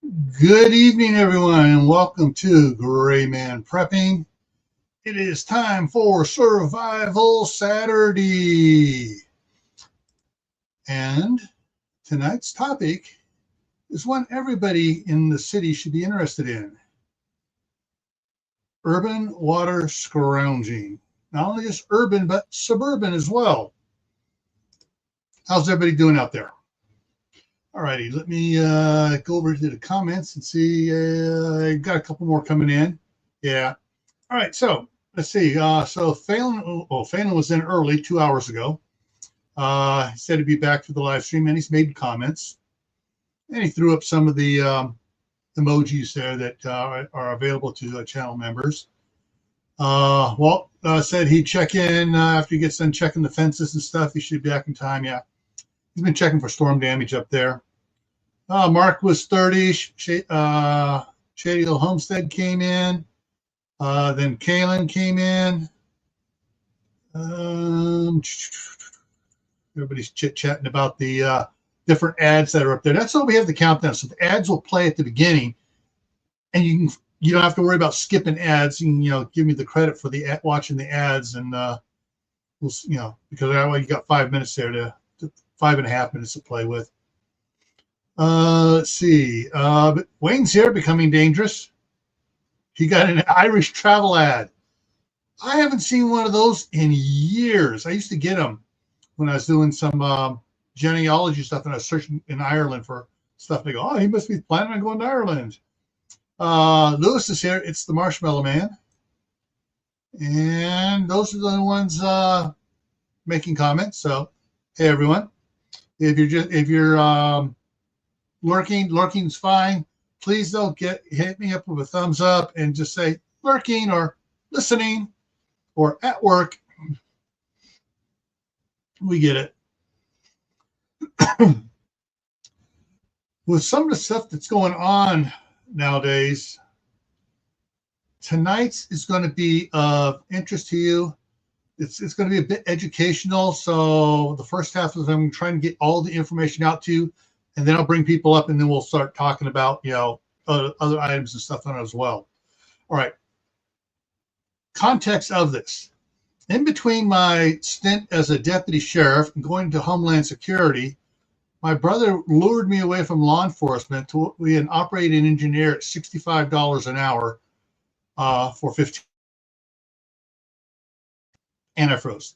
Good evening, everyone, and welcome to Gray Man Prepping. It is time for Survival Saturday. And tonight's topic is one everybody in the city should be interested in: urban water scrounging. Not only just urban, but suburban as well. How's everybody doing out there? All righty, let me go over to the comments and see. I got a couple more coming in. Yeah. All right, so let's see. So Phelan was in early 2 hours ago. He said he'd be back for the live stream, and he's made comments. And he threw up some of the emojis there that are available to channel members. Walt said he'd check in after he gets done checking the fences and stuff. He should be back in time. Yeah, he's been checking for storm damage up there. Mark was 30. Shady Hill Homestead came in. Then Kalen came in. Everybody's chit-chatting about the different ads that are up there. That's why we have the countdown. So the ads will play at the beginning, and you don't have to worry about skipping ads. You can give me the credit for the watching the ads, and because you got 5 minutes there to 5.5 minutes to play with. Let's see. But Wayne's here, becoming dangerous. He got an Irish travel ad. I haven't seen one of those in years. I used to get them when I was doing some genealogy stuff, and I was searching in Ireland for stuff. They go, oh, he must be planning on going to Ireland. Lewis is here. It's the Marshmallow Man. And those are the ones making comments. So, hey, everyone. If you're lurking's fine. Please don't hit me up with a thumbs up and just say lurking or listening or at work. We get it. With some of the stuff that's going on nowadays, tonight's is going to be of interest to you. It's going to be a bit educational. So the first half is I'm trying to get all the information out to you, and then I'll bring people up, and then we'll start talking about other items and stuff on it as well. All right. Context of this. In between my stint as a deputy sheriff and going to Homeland Security, my brother lured me away from law enforcement to be an operating engineer at $65 an hour for 15. And I froze.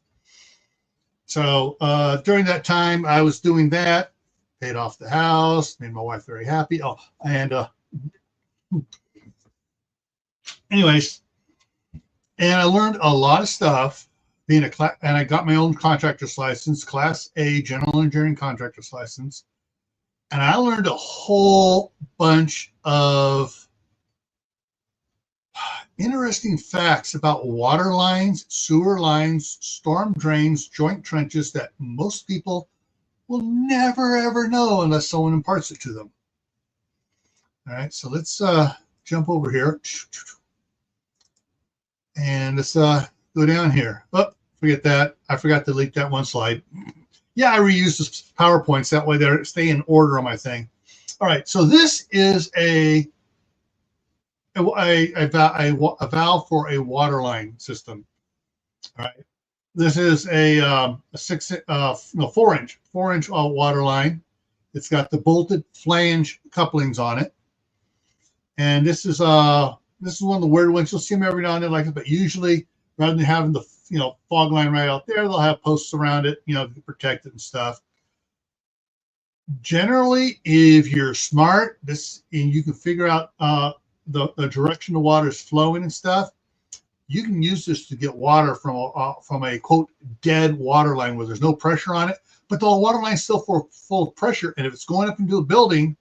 So during that time, I was doing that, paid off the house, made my wife very happy. Oh, and anyways, and I learned a lot of stuff being and I got my own contractor's license, Class A general engineering contractor's license. And I learned a whole bunch of interesting facts about water lines, sewer lines, storm drains, joint trenches that most people will never, ever know unless someone imparts it to them. All right, so let's jump over here. And let's go down here. Oh, forget that. I forgot to delete that one slide. Yeah, I reused the PowerPoints. That way they stay in order on my thing. All right, so this is a valve for a water line system. All right, this is a 4-inch water line. It's got the bolted flange couplings on it, and this is one of the weird ones. You'll see them every now and then like this, but usually rather than having the fog line right out there, they'll have posts around it, to protect it and stuff. Generally, if you're smart, and you can figure out the direction the water is flowing and stuff, you can use this to get water from a quote dead water line where there's no pressure on it, but the water line's still full of pressure. And if it's going up into a building,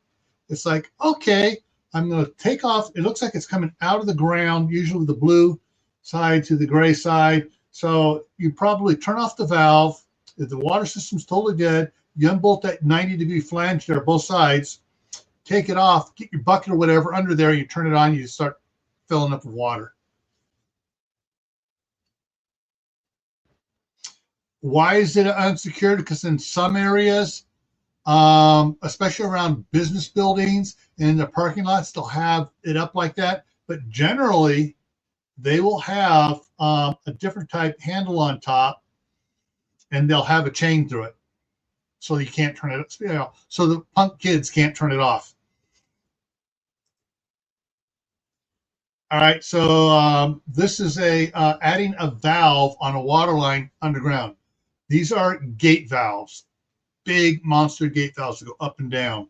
it's like, okay, I'm going to take off. It looks like it's coming out of the ground, usually the blue side to the gray side. So you probably turn off the valve. If the water system's totally dead, you unbolt that 90-degree flange there, both sides, take it off, get your bucket or whatever under there, you turn it on, you start filling up with water. Why is it unsecured? Because in some areas, especially around business buildings and in the parking lots, they'll have it up like that. But generally, they will have a different type handle on top, and they'll have a chain through it, so you can't turn it. You know, so the punk kids can't turn it off. All right, so this is adding a valve on a water line underground. These are gate valves, big monster gate valves that go up and down.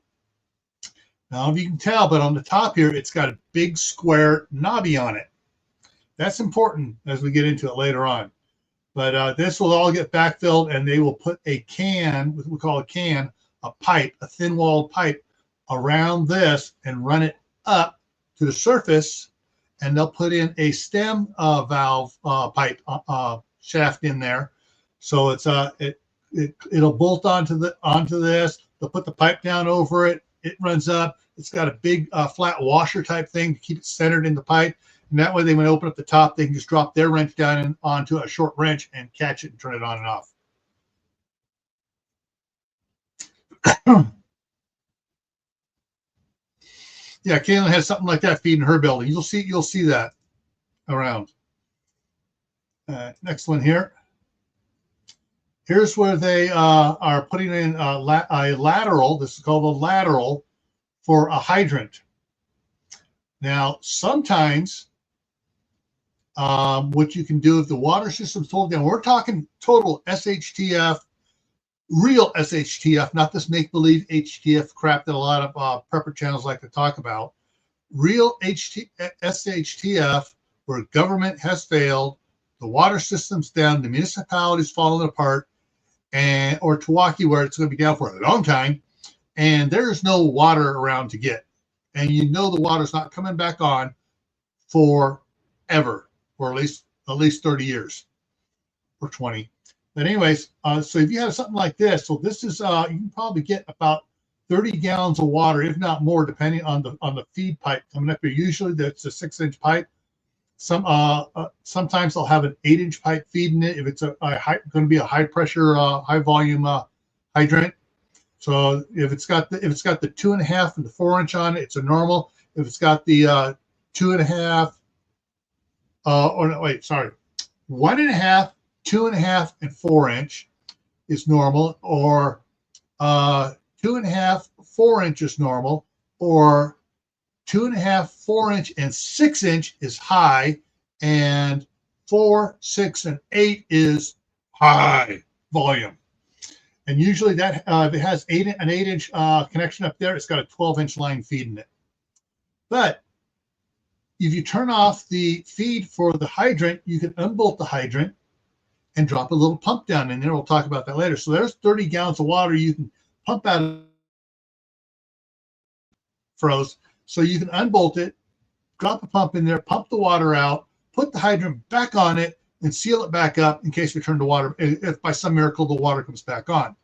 Now, if you can tell, but on the top here, it's got a big square knobby on it. That's important as we get into it later on. But this will all get backfilled, and they will put a can, what we call a can, a pipe, a thin-walled pipe around this and run it up to the surface, and they'll put in a stem valve pipe shaft in there. So it's it'll bolt onto this. They'll put the pipe down over it. It runs up. It's got a big flat washer type thing to keep it centered in the pipe. And that way, when they open up the top, they can just drop their wrench down onto a short wrench and catch it and turn it on and off. Yeah, Caitlin has something like that feeding her building. You'll see that around. Next one here. Here's where they are putting in a lateral. This is called a lateral for a hydrant. Now, sometimes what you can do if the water system's total down, we're talking total SHTF, real SHTF, not this make-believe HTF crap that a lot of prepper channels like to talk about. Real SHTF, where government has failed, the water system's down, the municipality's falling apart, or Milwaukee, where it's going to be down for a long time, and there's no water around to get. And you know the water's not coming back on forever, or at least 30 years or 20. But anyways, so if you have something like this, so this is you can probably get about 30 gallons of water, if not more, depending on the feed pipe coming up here. Usually that's a 6-inch pipe. Sometimes they'll have an 8-inch pipe feeding it if it's going to be a high pressure, high volume hydrant. So if it's got the 2.5 and the 4-inch on it, it's a normal. If it's got the 2.5, 1.5, 2.5, and 4-inch is normal, or 2.5, 4-inch is normal, or 2.5, 4-inch, and 6-inch is high, and 4, 6, and 8 is high volume. And usually that if it has an 8-inch connection up there, it's got a 12-inch line feeding it. But if you turn off the feed for the hydrant, you can unbolt the hydrant and drop a little pump down in there. We'll talk about that later. So there's 30 gallons of water you can pump out of froze. So you can unbolt it, drop a pump in there, pump the water out, put the hydrant back on it, and seal it back up in case we turn the water, if by some miracle the water comes back on.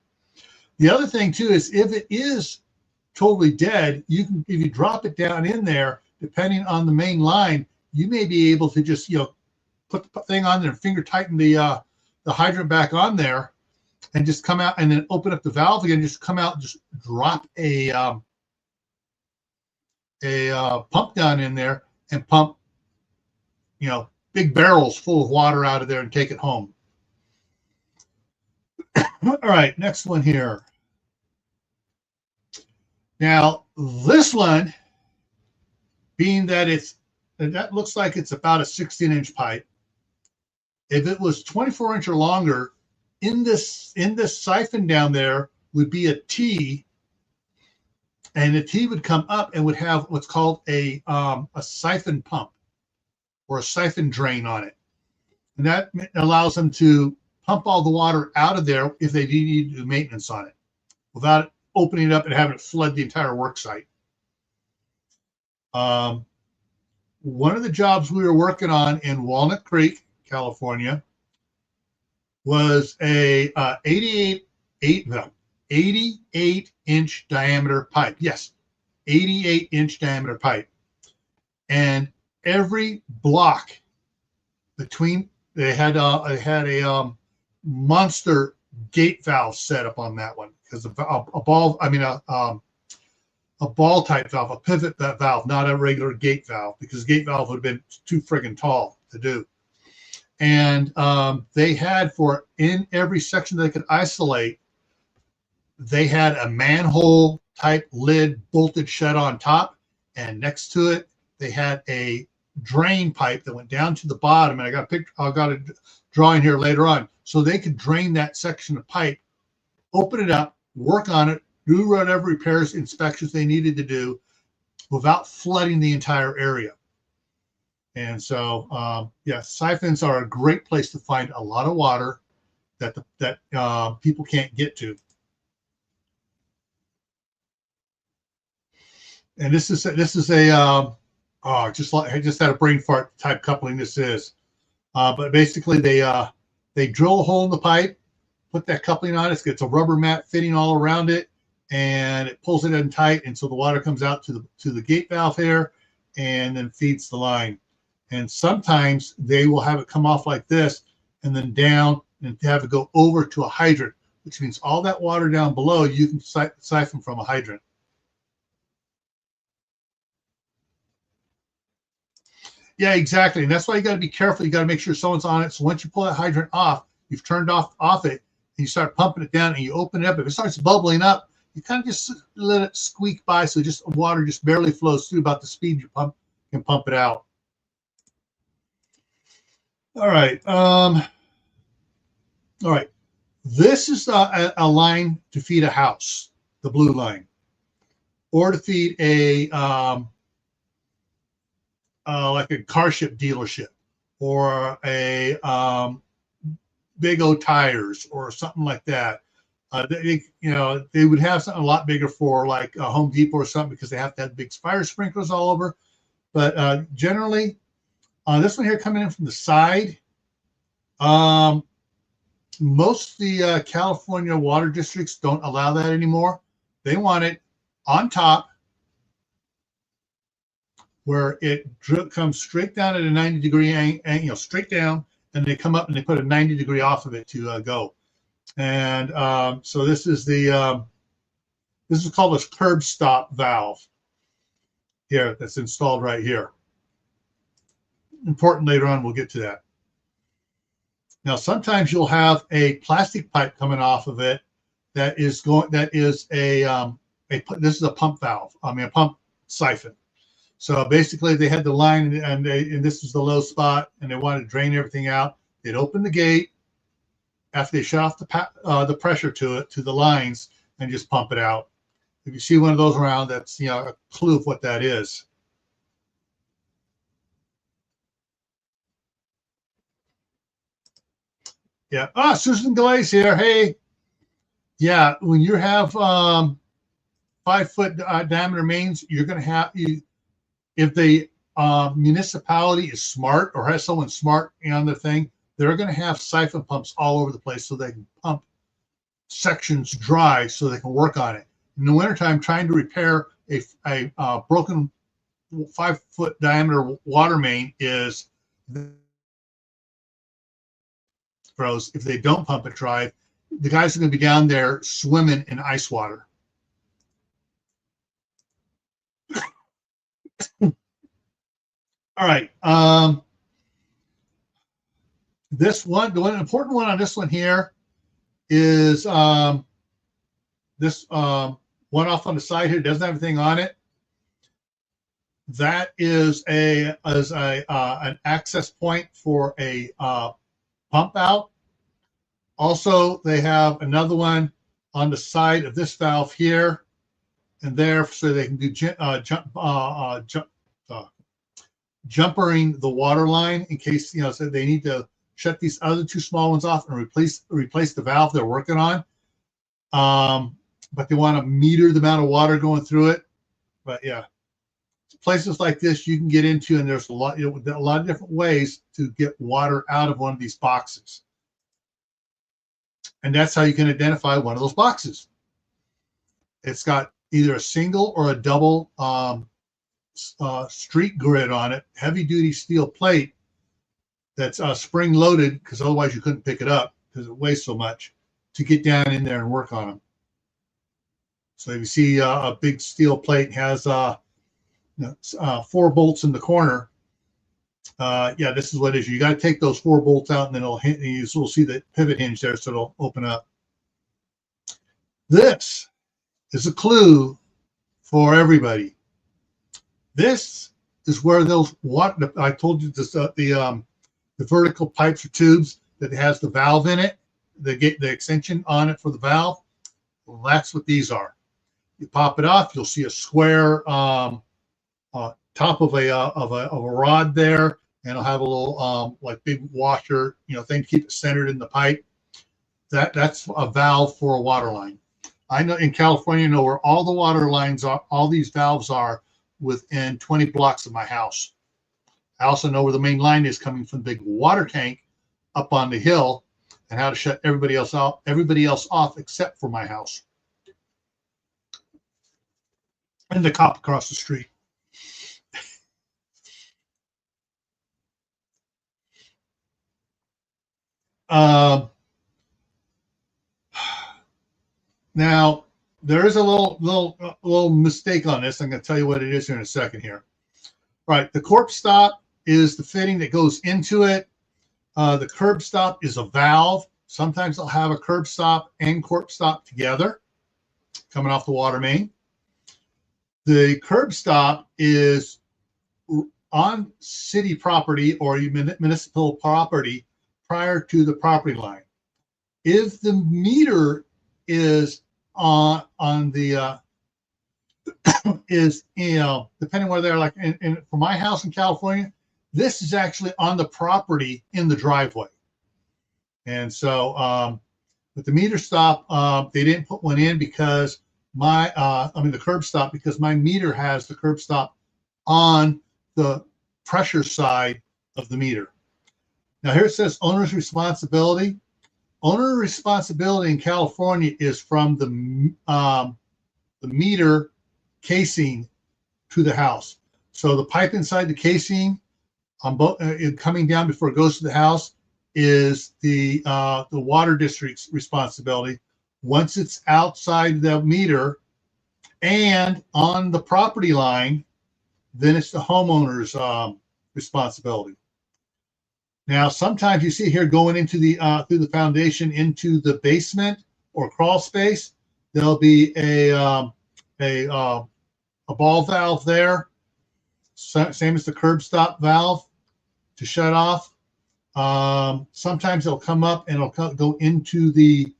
The other thing too is if it is totally dead, you can, if you drop it down in there, depending on the main line, you may be able to just put the thing on there and finger tighten the hydrant back on there, and just come out and then open up the valve again. Just come out, and just drop a pump down in there and pump, big barrels full of water out of there and take it home. All right, next one here. Now, this one, being that that looks like it's about a 16-inch pipe. If it was 24-inch or longer, in this siphon down there would be a T, and the T would come up and would have what's called a siphon pump or a siphon drain on it. And that allows them to pump all the water out of there if they need to do maintenance on it without opening it up and having it flood the entire work site. One of the jobs we were working on in Walnut Creek, California, was a 88-inch diameter pipe. Yes, 88-inch diameter pipe. And every block between, they had a monster gate valve setup on that one, because a ball, I mean a ball type valve, a pivot valve, not a regular gate valve, because gate valve would have been too friggin' tall to do. And they had, for in every section they could isolate, they had a manhole type lid bolted shut on top, and next to it they had a drain pipe that went down to the bottom. And I got a picture, I got a drawing here later on, so they could drain that section of pipe, open it up, work on it, do whatever repairs, inspections they needed to do without flooding the entire area. And so, yeah, siphons are a great place to find a lot of water that people can't get to. And this is a I just had a brain fart type coupling. This is, but basically they drill a hole in the pipe, put that coupling on it. It's a rubber mat fitting all around it, and it pulls it in tight, and so the water comes out to the gate valve here, and then feeds the line. And sometimes they will have it come off like this, and then down, and have it go over to a hydrant, which means all that water down below you can siphon from a hydrant. Yeah, exactly. And that's why you got to be careful. You got to make sure someone's on it. So once you pull that hydrant off, you've turned off it, and you start pumping it down, and you open it up. If it starts bubbling up, you kind of just let it squeak by, so just water just barely flows through about the speed you can pump it out. All right. All right. This is a line to feed a house, the blue line, or to feed a like a car ship dealership, or a Big O Tires, or something like that. They would have something a lot bigger for like a Home Depot or something, because they have to have big fire sprinklers all over. But generally, this one here coming in from the side, most of the California water districts don't allow that anymore. They want it on top, where it comes straight down at a 90-degree angle, straight down, and they come up and they put a 90-degree off of it to go. And so this is this is called a curb stop valve here, that's installed right here. Important later on, we'll get to that. Now, sometimes you'll have a plastic pipe coming off of it this is a pump valve. I mean, a pump siphon. So basically, they had the line, and this is the low spot, and they wanted to drain everything out. They'd open the gate after they shut off the pressure to the lines, and just pump it out. If you see one of those around, that's a clue of what that is. Yeah. Susan Glaze here. Hey. Yeah. When you have 5-foot diameter mains, you're going to have if the municipality is smart, or has someone smart on the thing, they're going to have siphon pumps all over the place, so they can pump sections dry, so they can work on it. In the wintertime, trying to repair a broken 5-foot diameter water main is froze. If they don't pump it dry, the guys are going to be down there swimming in ice water. All right. This one, the one important one on this one here is this one off on the side here, doesn't have anything on it. That is an access point for a pump out. Also, they have another one on the side of this valve here and there, so they can do jumpering the water line in case so they need to shut these other two small ones off and replace the valve they're working on. But they want to meter the amount of water going through it. But yeah, places like this you can get into, and there's a lot of different ways to get water out of one of these boxes. And that's how you can identify one of those boxes. It's got either a single or a double street grid on it, heavy duty steel plate that's spring loaded, because otherwise you couldn't pick it up because it weighs so much. to get down in there and work on them. So if you see a big steel plate has 4 bolts in the corner, yeah, this is what it is. You got to take those 4 bolts out, and then you'll see the pivot hinge there, so it'll open up. This is a clue for everybody. This is where those I told you this, the vertical pipes or tubes that has the valve in it, the extension on it for the valve. Well, that's what these are. You pop it off, you'll see a square top of a rod there, and it'll have a little like big washer, thing to keep it centered in the pipe. That's a valve for a water line. I know in California, I know where all the water lines are, all these valves are within 20 blocks of my house. I also know where the main line is coming from the big water tank up on the hill, and how to shut everybody else off except for my house and the cop across the street. Now, there is a little mistake on this. I'm going to tell you what it is here in a second here. Right, the corp stop is the fitting that goes into it. The curb stop is a valve. Sometimes they'll have a curb stop and corp stop together coming off the water main. The curb stop is on city property or municipal property prior to the property line. If the meter is on the depending where they're, like for my house in California, this is actually on the property in the driveway. And so with the meter stop, they didn't put one in because the curb stop, because my meter has the curb stop on the pressure side of the meter. Now here it says owner's responsibility. Owner responsibility in California is from the meter casing to the house. So the pipe inside the casing on both coming down before it goes to the house is the water district's responsibility. Once it's outside the meter and on the property line, then it's the homeowner's responsibility. Now, sometimes you see here going into the through the foundation into the basement or crawl space, there'll be a ball valve there, same as the curb stop valve to shut off. Sometimes it'll come up and it'll go into the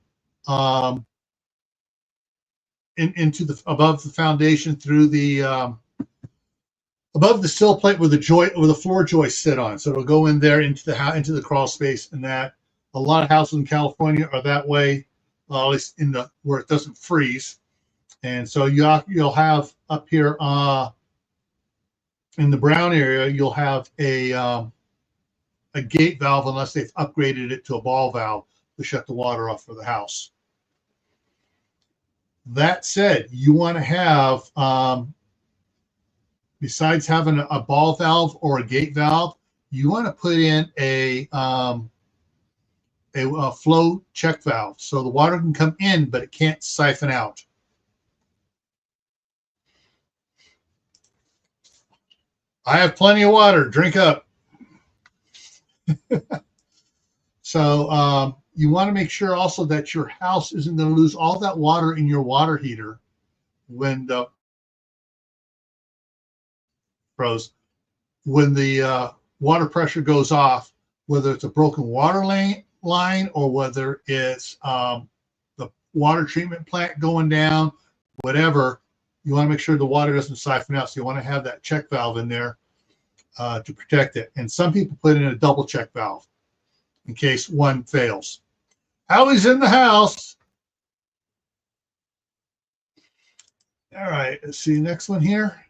into the above the foundation through the above the sill plate where the floor joists sit on. So it'll go in there into the crawl space, and that a lot of houses in California are that way, at least in the where it doesn't freeze. And so you'll have up here in the brown area, you'll have a gate valve unless they've upgraded it to a ball valve to shut the water off for the house. That said, you want to have besides having a ball valve or a gate valve, you want to put in a flow check valve so the water can come in, but it can't siphon out. I have plenty of water. Drink up. So you want to make sure also that your house isn't going to lose all that water in your water heater when the water pressure goes off, whether it's a broken water line or whether it's the water treatment plant going down, whatever. You want to make sure the water doesn't siphon out. So you want to have that check valve in there to protect it. And some people put in a double check valve in case one fails. Howie's in the house. All right, let's see next one here.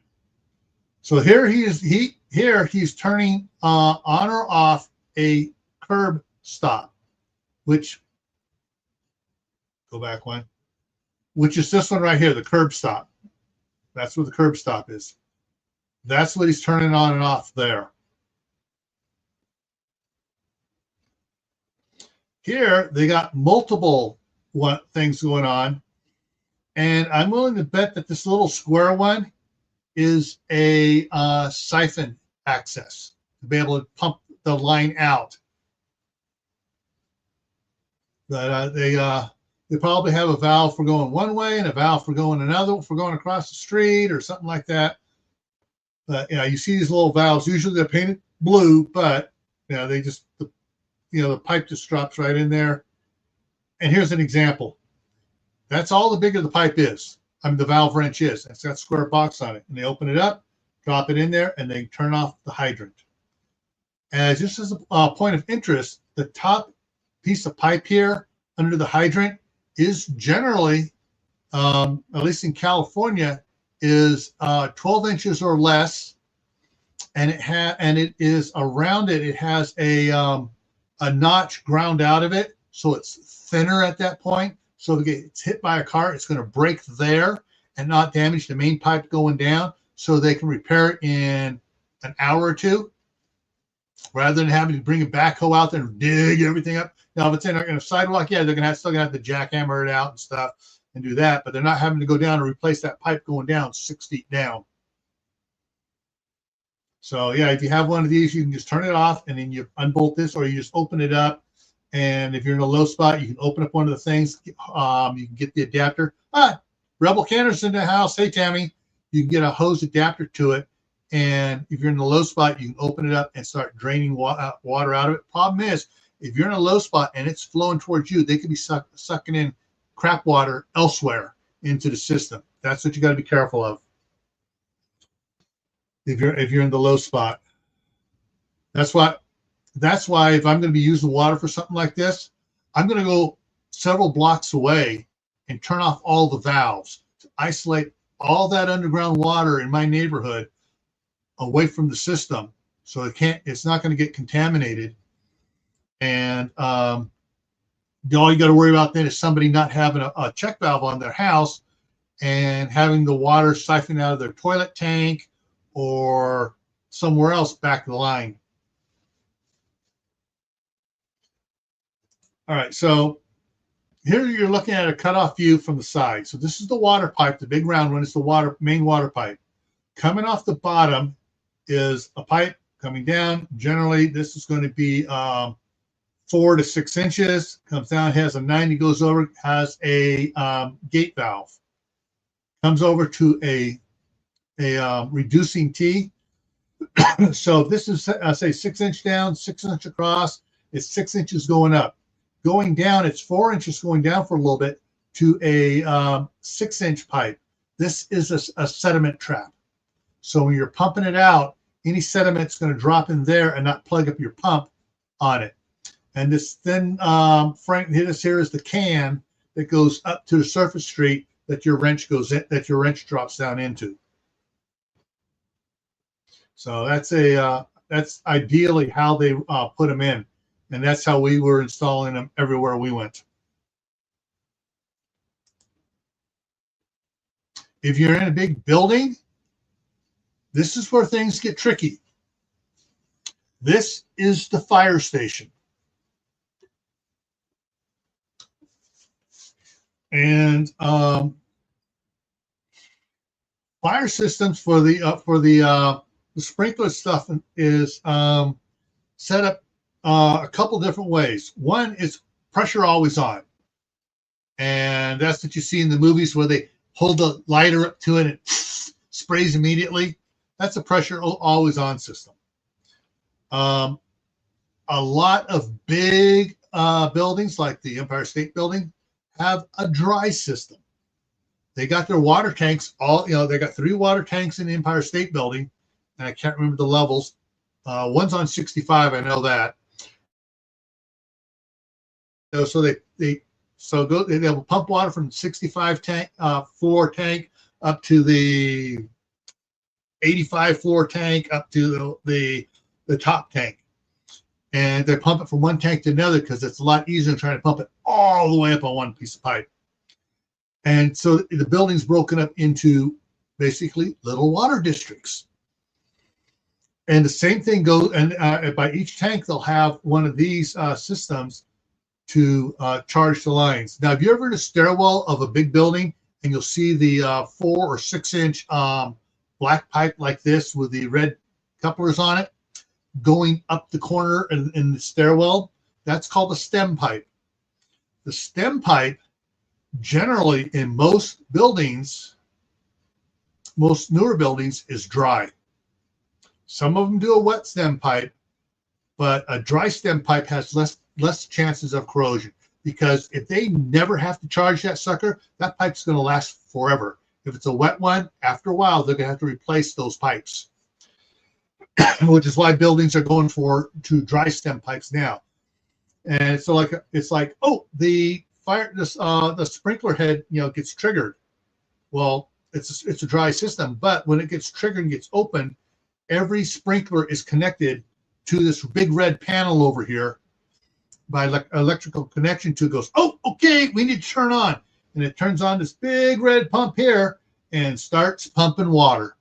So here he's turning on or off a curb stop, which go back one, which is this one right here, the curb stop. That's what the curb stop is. That's what he's turning on and off there. Here they got multiple things going on. And I'm willing to bet that this little square one is a siphon access to be able to pump the line out. But they probably have a valve for going one way and a valve for going another, for going across the street or something like that. But you see these little valves. Usually they're painted blue, but they just the pipe just drops right in there. And here's an example. That's all the bigger the pipe is. I mean, the valve wrench is. It's got a square box on it. And they open it up, drop it in there, and they turn off the hydrant. And just as a point of interest, the top piece of pipe here under the hydrant is generally, at least in California, is 12 inches or less, and it is around it. It has a notch ground out of it, so it's thinner at that point. So if it's hit by a car, it's going to break there and not damage the main pipe going down, so they can repair it in an hour or two, rather than having to bring a backhoe out there and dig everything up. Now, if it's in a sidewalk, yeah, they're still gonna have to jackhammer it out and stuff and do that, but they're not having to go down and replace that pipe going down 6 feet down. So yeah, if you have one of these, you can just turn it off and then you unbolt this, or you just open it up. And if you're in a low spot, you can open up one of the things. You can get the adapter. Rebel Canner's in the house. Hey, Tammy. You can get a hose adapter to it. And if you're in the low spot, you can open it up and start draining water out of it. Problem is, if you're in a low spot and it's flowing towards you, they could be sucking in crap water elsewhere into the system. That's what you got to be careful of. If you're in the low spot, that's why if I'm going to be using water for something like this, I'm going to go several blocks away and turn off all the valves to isolate all that underground water in my neighborhood away from the system, so it's not going to get contaminated. And all you got to worry about then is somebody not having a check valve on their house and having the water siphoned out of their toilet tank or somewhere else back of the line. All right, so here you're looking at a cutoff view from the side. So this is the water pipe, the big round one is the main water pipe. Coming off the bottom is a pipe coming down. Generally, this is going to be 4 to 6 inches. Comes down, has a 90, goes over, has a gate valve. Comes over to a reducing T. So this is, say, 6 inch down, 6 inch across. It's 6 inches going up. Going down, it's 4 inches going down for a little bit to a 6 inch pipe. This is a sediment trap. So when you're pumping it out, any sediment's going to drop in there and not plug up your pump on it. And this thin frame here is the can that goes up to the surface street that your wrench drops down into. So that's ideally how they put them in. And that's how we were installing them everywhere we went. If you're in a big building, this is where things get tricky. This is the fire station. And fire systems for the sprinkler stuff is set up a couple different ways. One is pressure always on. And that's what you see in the movies where they hold the lighter up to it and it sprays immediately. That's a pressure always on system. A lot of big buildings like the Empire State Building have a dry system. They got their water tanks they got 3 water tanks in the Empire State Building, and I can't remember the levels. One's on 65, I know that. So they'll pump water from 65 tank floor tank up to the 85 floor tank up to the top tank, and they pump it from one tank to another because it's a lot easier than trying to pump it all the way up on one piece of pipe. And so the building's broken up into basically little water districts. And the same thing goes, and by each tank they'll have one of these systems to charge the lines. Now, have you ever in a stairwell of a big building and you'll see the 4 or 6 inch black pipe like this with the red couplers on it going up the corner in the stairwell? That's called a stem pipe. The stem pipe, generally in most buildings, most newer buildings, is dry. Some of them do a wet stem pipe, but a dry stem pipe has less chances of corrosion, because if they never have to charge that sucker, that pipe's going to last forever. If it's a wet one, after a while, they're going to have to replace those pipes, which is why buildings are going to dry stem pipes now. And so it's like, oh, the sprinkler head, gets triggered. Well, it's a dry system, but when it gets triggered and gets open, every sprinkler is connected to this big red panel over here by electrical connection to it. Goes, oh, okay, we need to turn on. And it turns on this big red pump here and starts pumping water.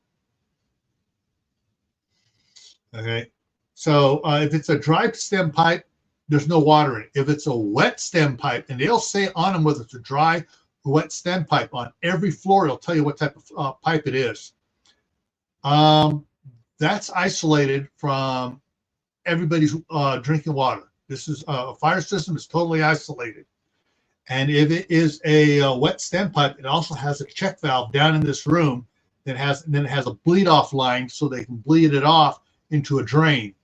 Okay, so if it's a dry stem pipe, there's no water in it. If it's a wet stem pipe, and they'll say on them whether it's a dry or wet stem pipe, on every floor, it'll tell you what type of pipe it is. That's isolated from everybody's drinking water. This is a fire system is totally isolated. And if it is a wet stem pipe, it also has a check valve down in this room that has a bleed off line so they can bleed it off into a drain.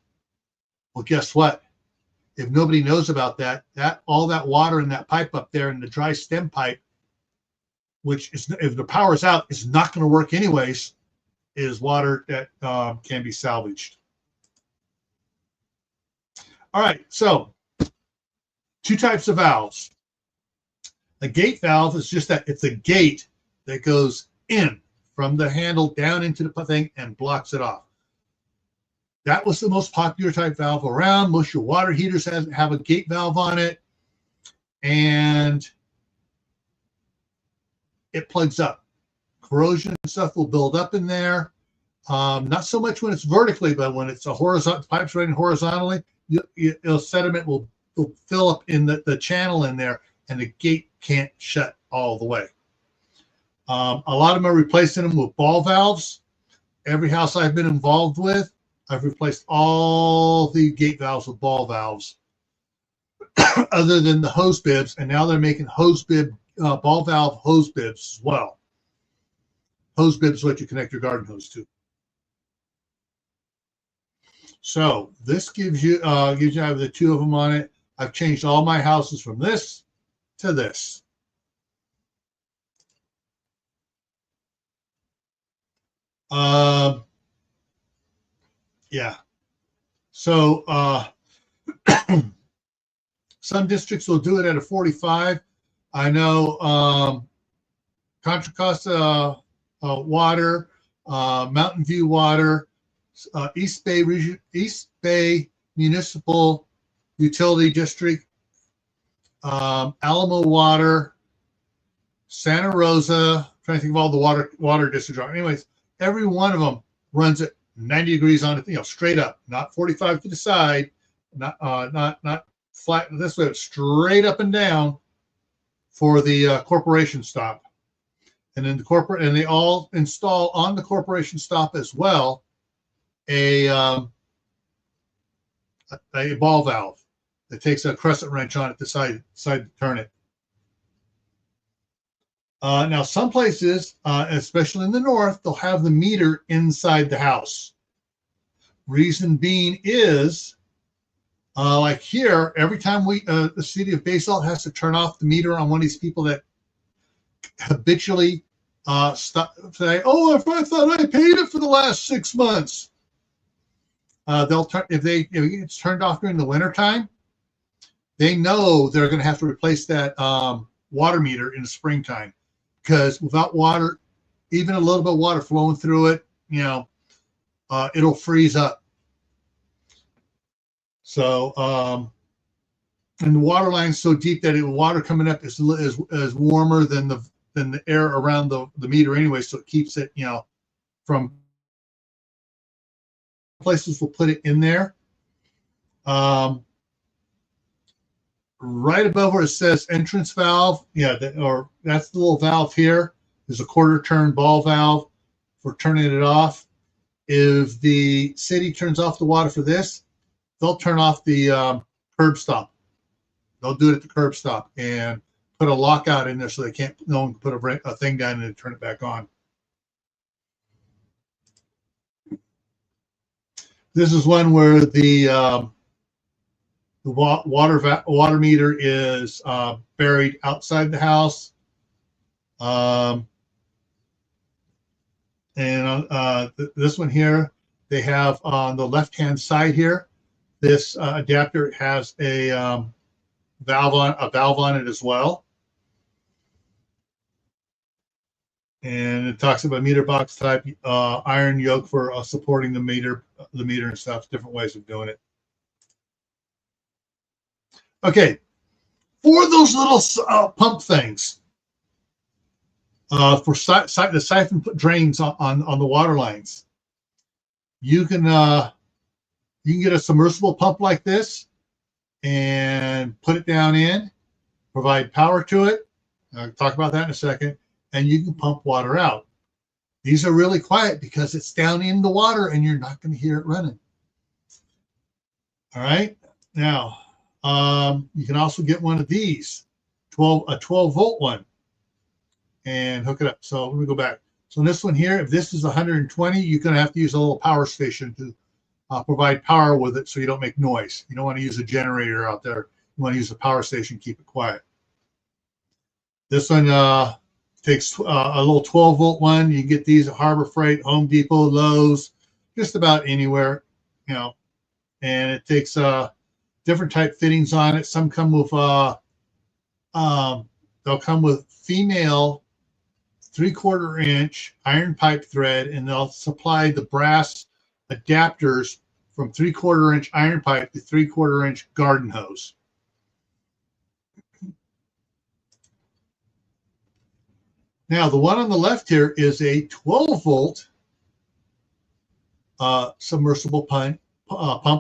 Well, guess what? If nobody knows about that all that water in that pipe up there in the dry stem pipe, which is, if the power's out, is not going to work anyways, is water that can be salvaged. All right, so 2 types of valves. A gate valve is just that. It's a gate that goes in from the handle down into the thing and blocks it off. That was the most popular type valve around. Most of your water heaters have a gate valve on it, and it plugs up. Corrosion and stuff will build up in there. Not so much when it's vertically, but when it's a horizontal, pipes running horizontally, sediment will fill up in the channel in there, and the gate can't shut all the way. A lot of them are replacing them with ball valves. Every house I've been involved with, I've replaced all the gate valves with ball valves, other than the hose bibs, and now they're making ball valve hose bibs as well. Hose bibs is what you connect your garden hose to. So this gives you I have the 2 of them on it. I've changed all my houses from this to this. Yeah. So some districts will do it at a 45. I know Contra Costa Water, Mountain View Water, East Bay Municipal Utility District, Alamo Water, Santa Rosa. I'm trying to think of all the water districts. Anyways, every one of them runs it 90 degrees on it, straight up, not 45 to the side, not flat this way, straight up and down for the corporation stop. And then they all install on the corporation stop as well a ball valve that takes a crescent wrench on it to side to turn it. Now, some places, especially in the north, they'll have the meter inside the house. Reason being is, like here, every time the city of Basalt has to turn off the meter on one of these people that habitually say, "Oh, if I thought I paid it for the last 6 months," they'll turn if it's turned off during the winter time. They know they're going to have to replace that water meter in the springtime. Because without water, even a little bit of water flowing through it, it'll freeze up. So, and the water line's so deep that water coming up is warmer than the air around the meter anyway. So it keeps it, from places will put it in there. right above where it says entrance valve, yeah, or that's the little valve here. There's a quarter turn ball valve for turning it off. If the city turns off the water for this, they'll turn off the curb stop. They'll do it at the curb stop and put a lockout in there so they can't, no one can put a thing down and turn it back on. This is one where the water meter is buried outside the house. This one here, they have on the left-hand side here, this adapter has a valve on it as well. And it talks about meter box type, iron yoke for supporting the meter and stuff, different ways of doing it. Okay, for those little pump things, for the siphon drains on the water lines, you can get a submersible pump like this and put it down in, provide power to it. I'll talk about that in a second, and you can pump water out. These are really quiet because it's down in the water and you're not going to hear it running. All right, now you can also get one of these, a 12-volt one, and hook it up. So let me go back. So this one here, if this is 120, you're going to have to use a little power station to provide power with it so you don't make noise. You don't want to use a generator out there. You want to use a power station, keep it quiet. This one takes a little 12-volt one. You can get these at Harbor Freight, Home Depot, Lowe's, just about anywhere, you know. And it takes different type fittings on it. Some come with they'll come with female 3/4 inch iron pipe thread, and they'll supply the brass adapters from 3/4 inch iron pipe to 3/4 inch garden hose. Now the one on the left here is a 12-volt submersible pump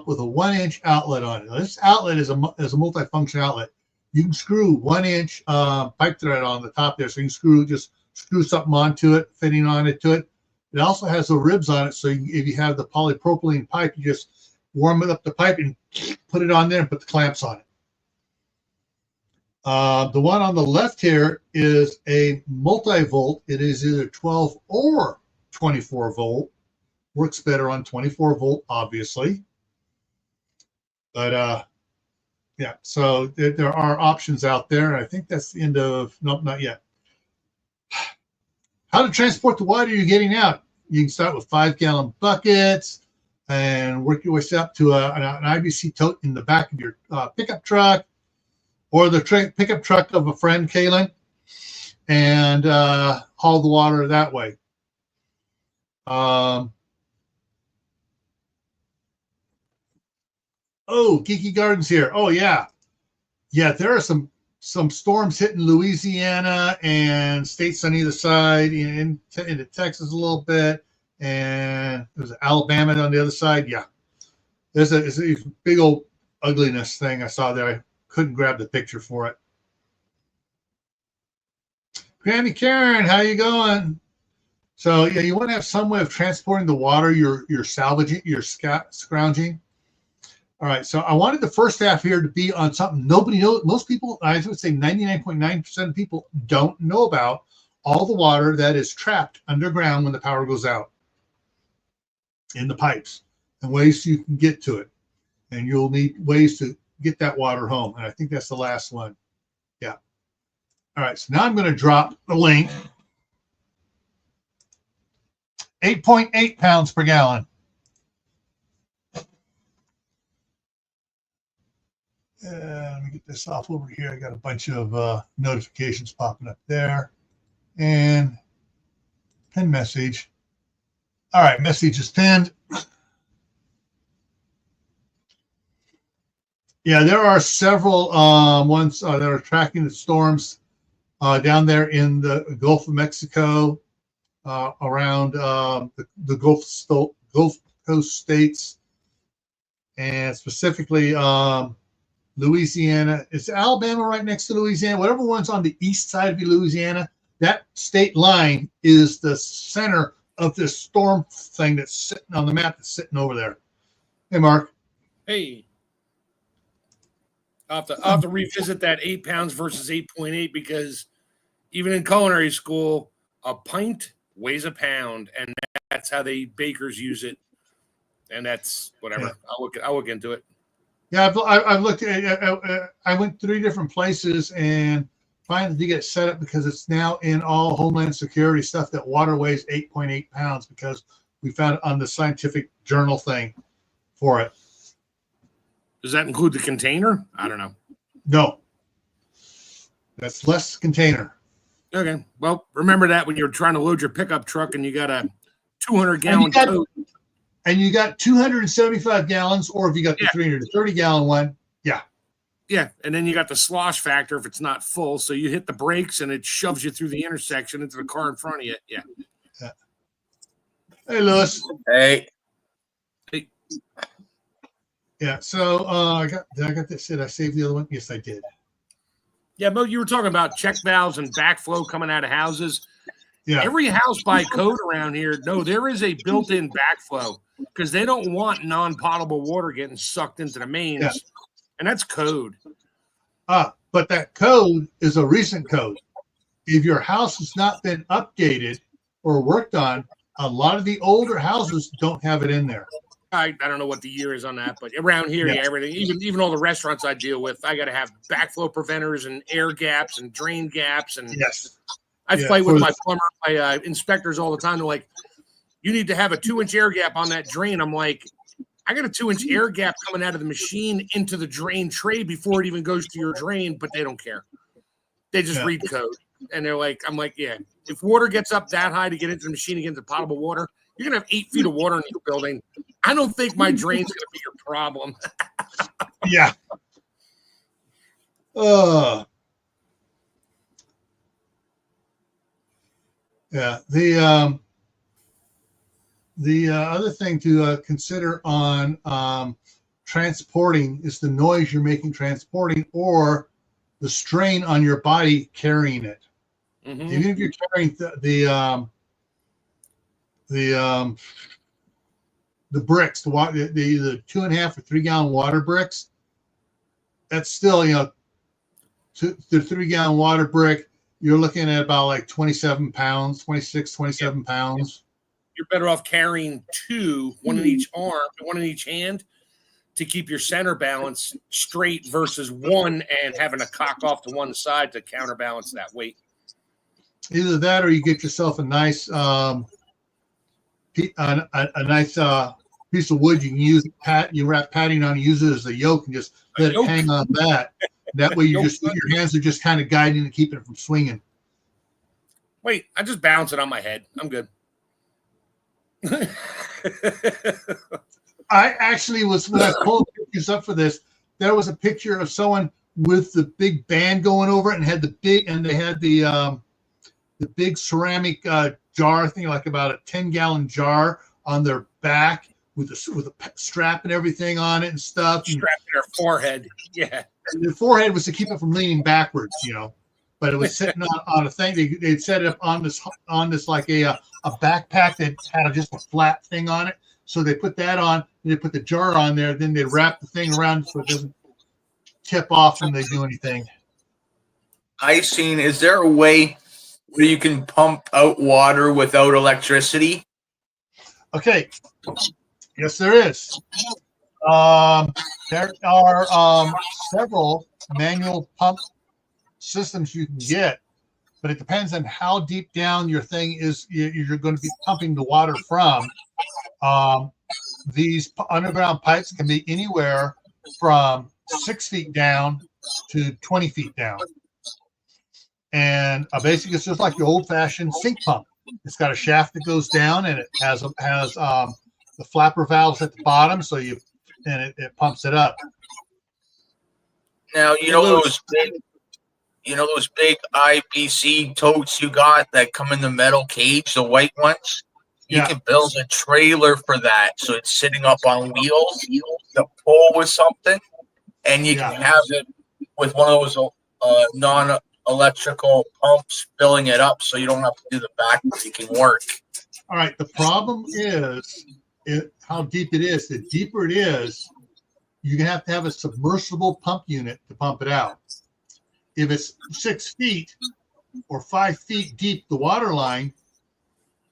with a 1-inch outlet on it. Now, this outlet is a multifunction outlet. You can screw 1-inch pipe thread on the top there, so you can just screw something onto it, fitting on it to it. It also has the ribs on it, so if you have the polypropylene pipe, you just warm it up the pipe and put it on there and put the clamps on it. The one on the left here is a multi-volt. It is either 12 or 24 volt. Works better on 24 volt, obviously. But yeah, so there are options out there. I think that's the end of, nope, not yet. How to transport the water you're getting out. You can start with 5-gallon buckets and work your way up to an IBC tote in the back of your pickup truck, or the pickup truck of a friend, Kaylin, and haul the water that way. Oh, Geeky Gardens here. Oh, yeah. Yeah, there are some storms hitting Louisiana and states on either side, into Texas a little bit, and there's Alabama on the other side. Yeah, there's a big old ugliness thing I saw there. I couldn't grab the picture for it. Granny Karen, how you going? So yeah, you want to have some way of transporting the water you're salvaging, you're scrounging. All right, so I wanted the first half here to be on something nobody knows. Most people, I would say 99.9% of people don't know about all the water that is trapped underground when the power goes out in the pipes, and ways you can get to it. And you'll need ways to get that water home. And I think that's the last one. Yeah. All right, so now I'm going to drop the link. 8.8 pounds per gallon. Let me get this off over here. I got a bunch of notifications popping up there. And pin message. All right, message is pinned. Yeah, there are several ones that are tracking the storms down there in the Gulf of Mexico, around the Gulf Coast states, and specifically Louisiana. It's Alabama right next to Louisiana. Whatever one's on the east side of Louisiana, that state line is the center of this storm thing that's sitting on the map that's sitting over there. Hey, Mark. Hey. I'll have to revisit that 8 pounds versus 8.8 because even in culinary school, a pint weighs a pound, and that's how they bakers use it. And that's whatever. Yeah. I'll look into it. Yeah, I've looked at. I went 3 different places and finally to get it set up because it's now in all Homeland Security stuff that water weighs 8.8 pounds because we found it on the scientific journal thing for it. Does that include the container? I don't know. No, that's less container. Okay. Well, remember that when you're trying to load your pickup truck and you got a 200-gallon tote. And you got 275 gallons, or if you got the 330-gallon one, yeah. Yeah, and then you got the slosh factor if it's not full. So you hit the brakes and it shoves you through the intersection into the car in front of you. Yeah. Hey, Lewis. Hey. Yeah, so did I get this? Did I save the other one? Yes, I did. Yeah, but you were talking about check valves and backflow coming out of houses. Yeah. Every house by code around here, no, there is a built-in backflow because they don't want non-potable water getting sucked into the mains. Yeah. And that's code. But that code is a recent code. If your house has not been updated or worked on, a lot of the older houses don't have it in there. I don't know what the year is on that, but around here, everything, even all the restaurants I deal with, I got to have backflow preventers and air gaps and drain gaps. And I fight with my plumber, my inspectors all the time. They're like, you need to have a 2-inch air gap on that drain. I'm like, I got a 2-inch air gap coming out of the machine into the drain tray before it even goes to your drain, but they don't care. They just read code. And they're like, I'm like, yeah, if water gets up that high to get into the machine and get into potable water, you're going to have 8 feet of water in your building. I don't think my drain's going to be your problem. Yeah. Yeah. The other thing to consider on transporting is the noise you're making transporting or the strain on your body carrying it. Mm-hmm. Even if you're carrying the bricks, the 2.5 or 3 gallon water bricks, that's still, the 3 gallon water brick, you're looking at about like 27 pounds, 26, 27 pounds. You're better off carrying 2, one in each arm, one in each hand to keep your center balance straight versus 1 and having to cock off to one side to counterbalance that weight. Either that or you get yourself a nice piece of wood you can use. You wrap padding on, use it as a yoke, and just let it hang on that. That way, your hands are just kind of guiding and keeping it from swinging. Wait, I just bounce it on my head. I'm good. I actually was, when I pulled pictures up for this, there was a picture of someone with the big band going over it and had they had the big ceramic jar thing, like about a 10-gallon jar on their back with a strap and everything on it and stuff. Strap in their forehead. Yeah. And the forehead was to keep it from leaning backwards, but it was sitting on a thing. They'd set it up on this like a backpack that had just a flat thing on it. So they put that on, and they put the jar on there. Then they wrap the thing around so it doesn't tip off when they do anything. I've seen, is there a way where you can pump out water without electricity? Okay. Yes, there is. There are several manual pump systems you can get, but it depends on how deep down your thing is you're going to be pumping the water from. These underground pipes can be anywhere from 6 feet down to 20 feet down. And basically, it's just like the old-fashioned sink pump. It's got a shaft that goes down, and it has the flapper valves at the bottom, so it pumps it up. Now those big IBC totes you got that come in the metal cage, the white ones. You can build a trailer for that, so it's sitting up on wheels. To pull with something. and you can have it with one of those non-electrical pumps filling it up, so you don't have to do the backbreaking work. All right. The problem is how deep it is. The deeper it is, you're going to have a submersible pump unit to pump it out. If it's 6 feet or 5 feet deep, the water line,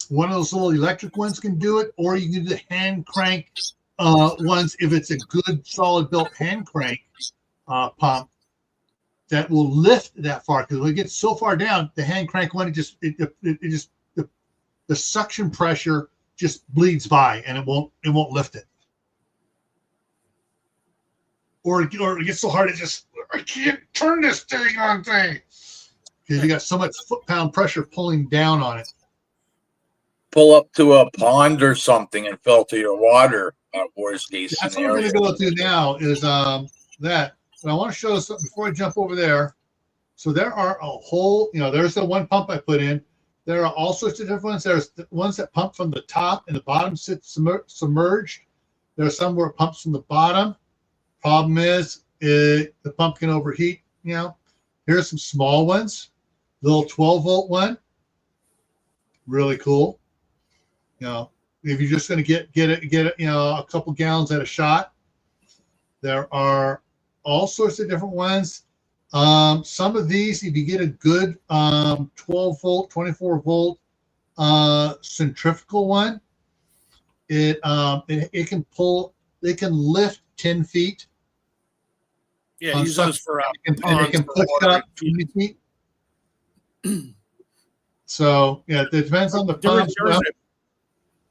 one of those little electric ones can do it, or you can do the hand crank ones if it's a good solid built hand crank pump that will lift that far. Because when it gets so far down, the hand crank one, the suction pressure just bleeds by and it won't lift it. Or it gets so hard I can't turn this thing on thing because you got so much foot-pound pressure pulling down on it. Pull up to a pond or something and filter your water. Worst case That's scenario. what we're going to go through now is that. But I want to show something before I jump over there. So there are a whole, there's the one pump I put in. There are all sorts of different ones. There's the ones that pump from the top and the bottom sit submerged. There are some where it pumps from the bottom. Problem is, the pump can overheat. Here's some small ones. Little 12-volt one. Really cool. If you're just going to get it, a couple gallons at a shot. There are all sorts of different ones. Some of these, if you get a good 12-volt, 24-volt centrifugal one, it can lift 10 feet. Yeah, use those for and it can push up 20 feet. So it depends on the pump.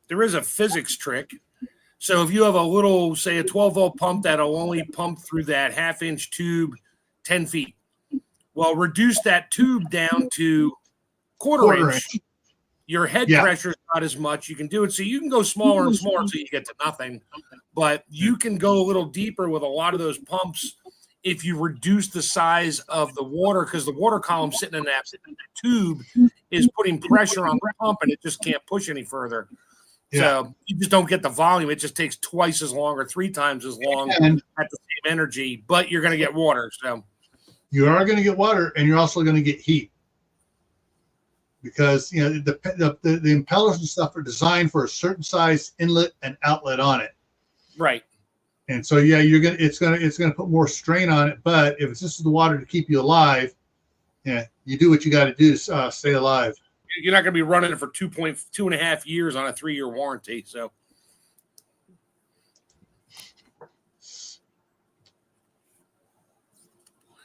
There is a physics trick. So if you have a little, say a 12-volt pump that'll only pump through that half-inch tube 10 feet. Well, reduce that tube down to quarter inch. Your head pressure is not as much. You can do it. So you can go smaller and smaller until you get to nothing. But you can go a little deeper with a lot of those pumps if you reduce the size of the water, because the water column sitting in that tube is putting pressure on the pump and it just can't push any further. So you just don't get the volume. It just takes twice as long or 3 times as long at the same energy, but you're going to get water. So you are going to get water, and you're also going to get heat because the impellers and stuff are designed for a certain size inlet and outlet on it. Right. And so it's gonna put more strain on it. But if it's just the water to keep you alive, you do what you got to do to stay alive. You're not going to be running it for 2.5 years on a 3-year warranty. So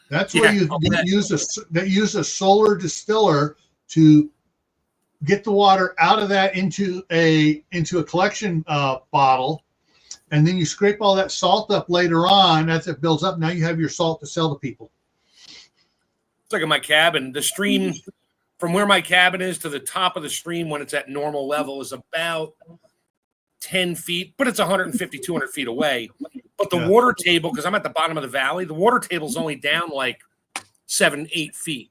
that's where you use a solar distiller to get the water out of that into a collection bottle, and then you scrape all that salt up later on as it builds up. Now you have your salt to sell to people. It's like in my cabin, the stream from where my cabin is to the top of the stream when it's at normal level is about 10 feet, but it's 150, 200 feet away. But the water table, because I'm at the bottom of the valley, the water table is only down like 7, 8 feet.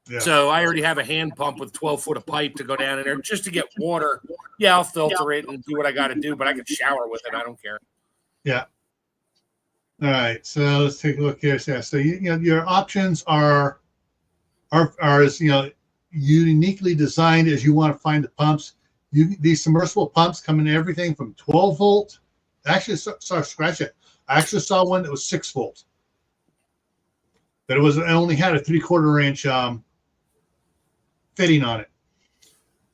Yeah. So I already have a hand pump with 12 foot of pipe to go down in there just to get water. Yeah, I'll filter it and do what I got to do, but I can shower with it. I don't care. Yeah. All right. So let's take a look here. So your options are as uniquely designed as you want to find the pumps. These submersible pumps come in everything from 12 volt. Actually, scratch it. I actually saw one that was 6 volt, but it only had a 3/4 inch fitting on it.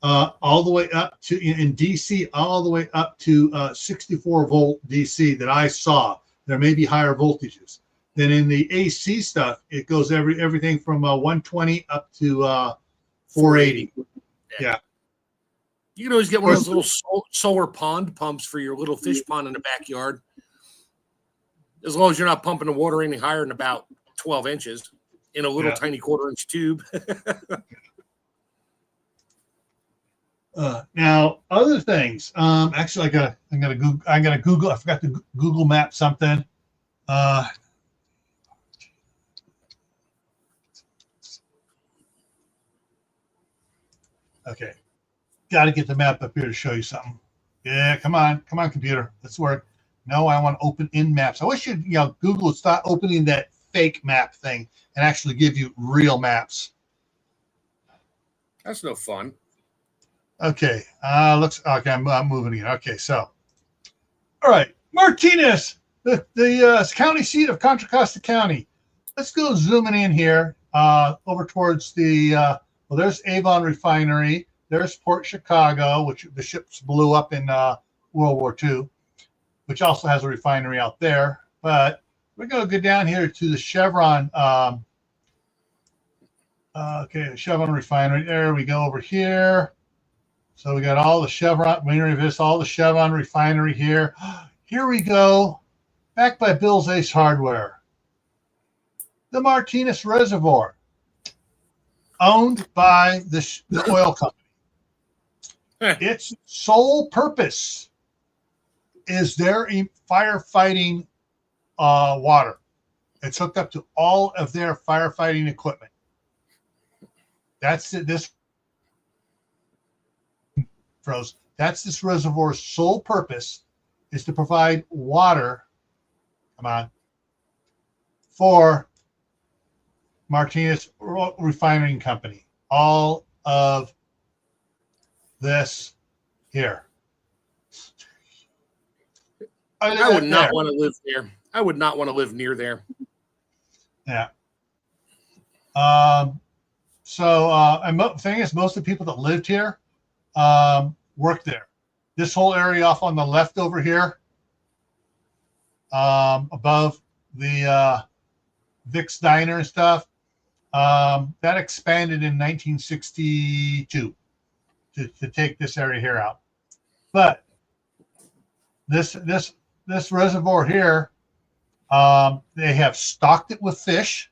All the way up to in DC, all the way up to 64 volt DC that I saw. There may be higher voltages. Then in the AC stuff, it goes everything from 120 up to 480. Yeah. You can always get one of those little solar pond pumps for your little fish pond in the backyard. As long as you're not pumping the water any higher than about 12 inches in a little tiny 1/4 inch tube. Now, other things. Actually, I gotta Google. I forgot to Google map something. Okay, got to get the map up here to show you something. Yeah, come on, computer. Let's work. No, I want to open in maps. I wish Google would stop opening that fake map thing and actually give you real maps. That's no fun. Okay, okay. I'm moving again. Okay, so all right, Martinez, the county seat of Contra Costa County. Let's go zooming in here over towards the. Well, there's Avon Refinery. There's Port Chicago, which the ships blew up in World War II, which also has a refinery out there. But we're going to go down here to the Chevron. Okay, the Chevron refinery. There we go over here. So we got all the Chevron, all the Chevron refinery here. Here we go. Back by Bill's Ace Hardware. The Martinez Reservoir, owned by the oil company. Its sole purpose is their firefighting water. It's hooked up to all of their firefighting equipment. That's it. That's this reservoir's sole purpose is to provide water. Come on. For Martinez Refining Company. All of this here. I would not want to live there. I would not want to live near there. Yeah. And the thing is, most of the people that lived here worked there. This whole area off on the left over here, above the Vic's Diner and stuff, that expanded in 1962 to take this area here out. But this reservoir here, they have stocked it with fish.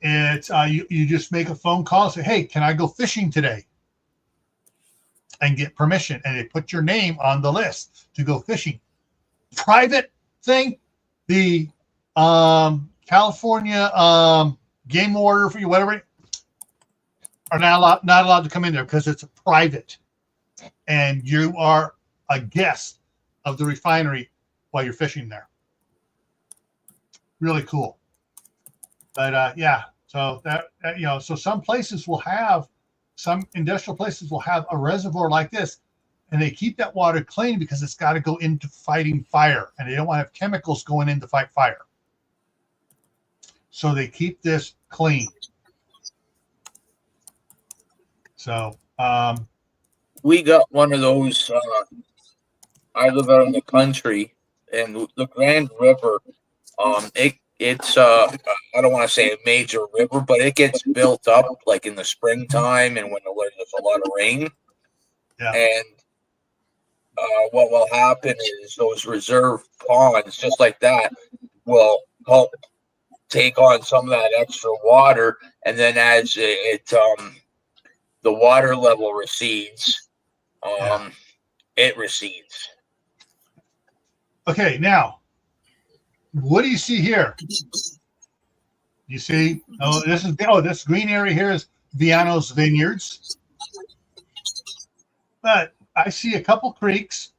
It's you just make a phone call and say, hey, can I go fishing today? And get permission. And they put your name on the list to go fishing. Private thing, the California game warden for you, whatever, are not allowed to come in there because it's private. And you are a guest of the refinery while you're fishing there. Really cool. But so that so some places will have, some industrial places will have a reservoir like this, and they keep that water clean because it's got to go into fighting fire, and they don't want to have chemicals going in to fight fire. So they keep this clean. So we got one of those. I live out in the country, and the Grand River. It's I don't want to say a major river, but it gets built up like in the springtime and when there's a lot of rain. Yeah. And what will happen is those reserve ponds, just like that, will help take on some of that extra water, and then as the water level recedes, it recedes. Okay, now, what do you see here? You see, this green area here is Viano's Vineyards. But I see a couple creeks,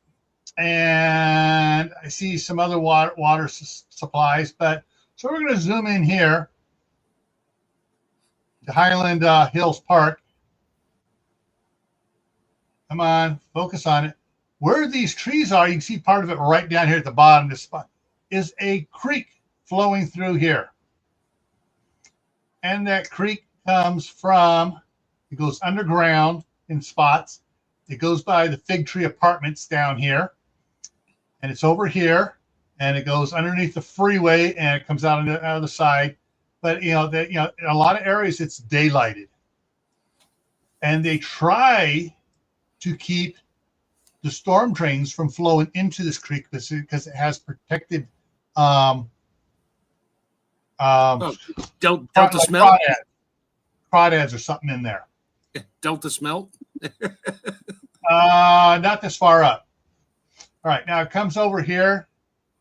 and I see some other water supplies. But so we're going to zoom in here to Highland Hills Park. Come on, focus on it. Where these trees are, you can see part of it right down here at the bottom of this spot, is a creek flowing through here. And that creek comes from, it goes underground in spots. It goes by the Fig Tree Apartments down here. And it's over here. And it goes underneath the freeway and it comes out on the other side. But, in a lot of areas, it's daylighted. And they try to keep the storm drains from flowing into this creek because it has protected Delta smelt? Crawdads or something in there. Delta smelt? Not this far up. All right, now it comes over here,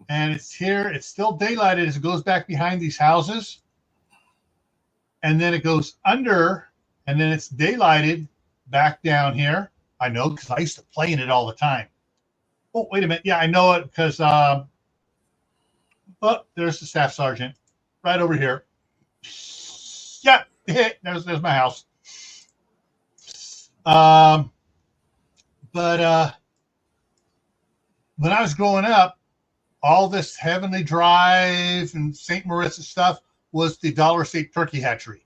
and it's here. It's still daylighted as it goes back behind these houses. And then it goes under, and then it's daylighted back down here. I know because I used to play in it all the time. Oh, wait a minute. Yeah, I know it because oh, there's the staff sergeant right over here. Yeah, there's my house. But when I was growing up, all this Heavenly Drive and St. Marissa stuff was the Dollar State Turkey Hatchery.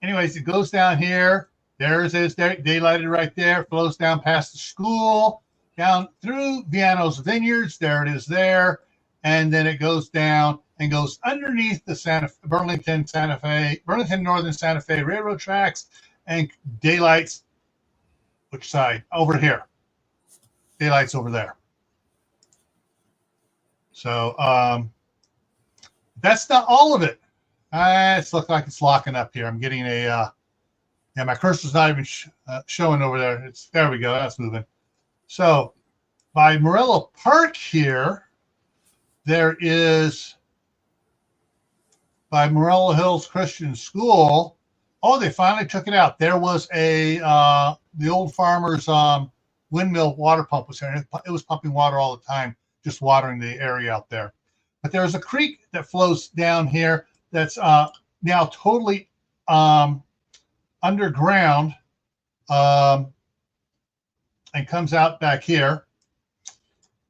Anyways, it goes down here. There's it, daylighted right there. Flows down past the school, down through Viano's Vineyards. There it is there. And then it goes down and goes underneath the Burlington Northern Santa Fe Railroad tracks and daylights. Which side? Over here. Daylight's over there. So that's not all of it. It looks like it's locking up here. I'm getting a yeah, my cursor's not even showing over there. There we go. That's moving. So by Morello Park here, there is by Morello Hills Christian School. Oh, they finally took it out. There was the old farmer's windmill water pump was there. It was pumping water all the time, just watering the area out there. But there's a creek that flows down here that's now totally underground and comes out back here.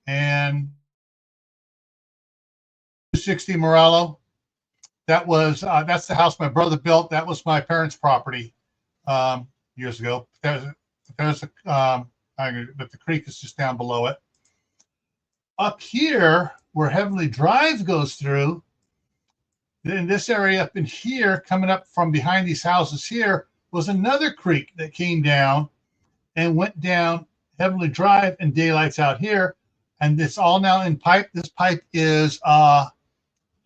And 260 Morello, that's the house my brother built. That was my parents' property years ago. But the creek is just down below it. Up here, where Heavenly Drive goes through, in this area up in here, coming up from behind these houses here, was another creek that came down and went down Heavenly Drive and daylights out here. And it's all now in pipe. This pipe is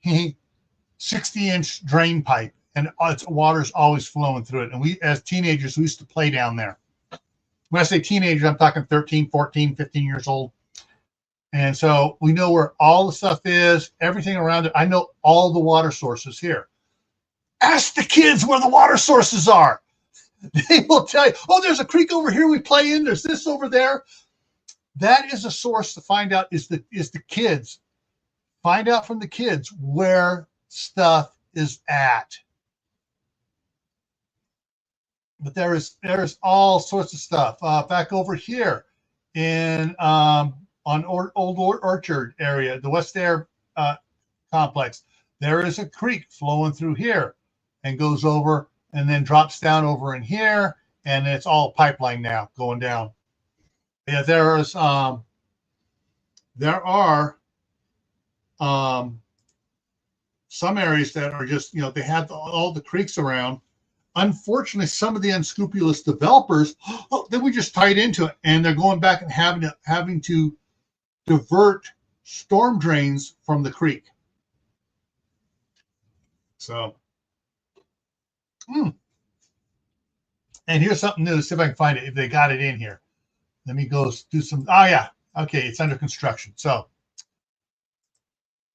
60-inch drain pipe, and its water's always flowing through it. And we, as teenagers, we used to play down there. When I say teenagers, I'm talking 13, 14, 15 years old. And so we know where all the stuff is, everything around it. I know all the water sources here. Ask the kids where the water sources are. They will tell you, oh, there's a creek over here we play in. There's this over there. That is a source to find out is the kids. Find out from the kids where stuff is at. But there is all sorts of stuff. Back over here in on Old Orchard area, the West Air complex, there is a creek flowing through here and goes over and then drops down over in here, and it's all pipeline now going down. Yeah, there are some areas that are just, they have all the creeks around. Unfortunately, some of the unscrupulous developers, then we just tied into it, and they're going back and having to divert storm drains from the creek. So, and here's something new. Let's see if I can find it, if they got it in here. Let me go do some. Oh, yeah. Okay, it's under construction. So,